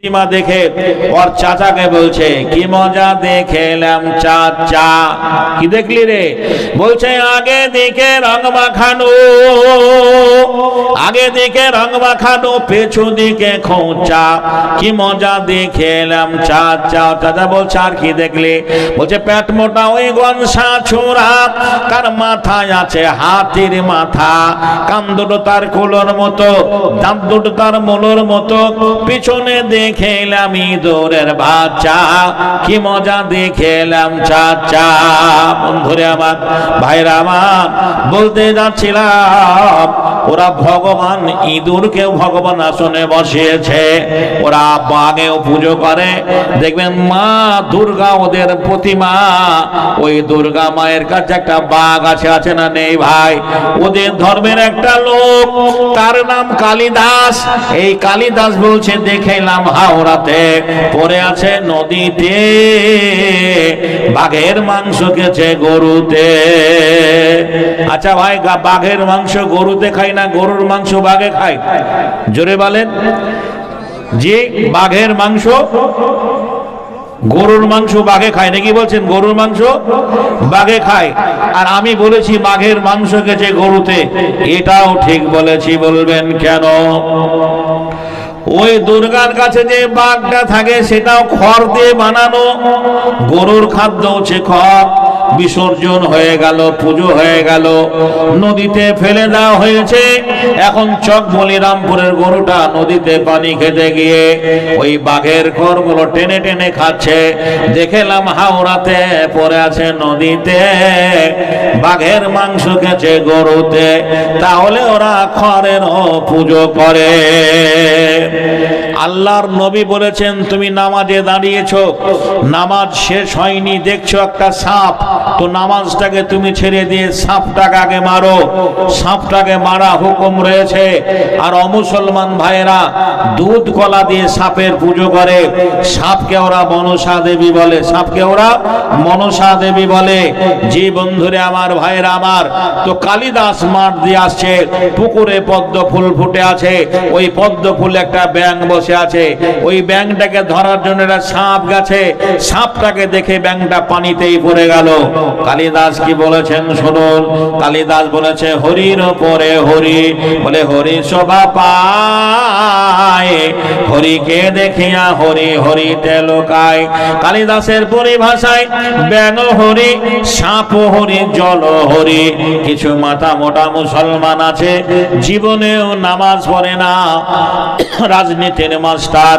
মা দেখে ওর চাচাকে বলছে, কি মজা দেখেলাম চাচা। কি দেখলি রে? বলছে আগে দিকে রং মাখানো, আগে দিকে রং মাখানো, পেছু দিকে খোঁচা, কি মজা দেখেলাম চাচা। চাচা বলছে আর কি দেখলি? বলছে পেট মোটা ওই গনসা ছোড়া, তার মাথায় আছে হাতির মাথা, কান দুটো তার কুলোর মতো, দাঁত দুটো তার মোলর মতো, পিছনে দেখেলাম ইঁদুরের বাচ্চা, কি মজা দেখেলাম চাচা। বন্ধুরে আমার, ভাইরা আমার, বলতে যাচ্ছিলাম ওরা ভগবান ইঁদুরকেও ভগবান আসনে বসিয়েছে, ওরা বাঘেও পুজো করে। দেখবেন মা দুর্গা ওদের প্রতিমা, ওই দুর্গা মায়ের কাছে একটা বাঘ আছে, আছে না নেই ভাই? ওদের ধর্মের একটা লোক, তার নাম কালিদাস। এই কালিদাস বলছে দেখেলাম হাওড়াতে পড়ে আছে নদীতে, বাঘের মাংস খেয়েছে গরুতে। আচ্ছা ভাই, বাঘের মাংস গরুতে খায় না, গরুর মাংস বাঘে খায়? জোরে বলেন। যে বাঘের মাংস, গরুর মাংস বাঘে খায় নাকি? বলছেন গরুর মাংস বাঘে খায়, আর আমি বলেছি বাঘের মাংস খেয়েছে গরুতে। এটাও ঠিক বলেছি। বলবেন কেন? ওই দুর্গার কাছে যে বাঘটা থাকে সেটাও খড় দিয়ে বানানো, গরুর খাদ্য হচ্ছে খড়। বিসর্জন হয়ে গেল, পুজো হয়ে গেল, নদীতে ফেলে দেওয়া হয়েছে। এখন চক বলিরামপুরের গরুটা নদীতে পানি খেতে গিয়ে ওই বাঘের খড়গুলো টেনে টেনে খাচ্ছে। দেখলাম হাওড়াতে পড়ে আছে নদীতে, বাঘের মাংস খেয়েছে গরুতে। তাহলে ওরা খড়েরও পুজো করে। আল্লাহর নবী বলেছেন, তুমি নামাজে দাঁড়িয়েছো, নামাজ শেষ হয়নি, দেখছো একটা সাপ, তো নামাজটাকে তুমি ছেড়ে দিয়ে সাপটাকে আগে মারো। সাপটাকে মারা হুকুম রয়েছে। আর অমুসলমান ভাইয়েরা দুধ কলা দিয়ে সাপের পুজো করে। সাপকে ওরা মনসা দেবী বলে, সাপকে ওরা মনসা দেবী বলে। জি বন্ধুরে আমার, ভাইয়েরা আমার, তো কালিদাস মাঠ দিয়ে আসছে, পুকুরে পদ্ম ফুল ফুটে আছে, ওই পদ্ম ফুল একটা ব্যাঙ বসে আছে। ওই ব্যাঙটাকে ধরার জন্য একটা সাপ গেছে, সাপটাকে দেখে ব্যাঙটা পানিতেই পড়ে গেল। কালিদাস কি বলেছেন শুনুন। কালিদাস বলেছে, হরির উপরে হরি, বলে হরি শোভা পায়, হরিকে দেখিয়া হরি হরিতে লোকায়। কালিদাসের পরিভাষায় ব্যাঙ হরি, সাপ হরি, জল হরি। কিছু মাথা মোটা মুসলমান আছে, জীবনেও নামাজ পড়ে না, রাজনীতির মাস্টার,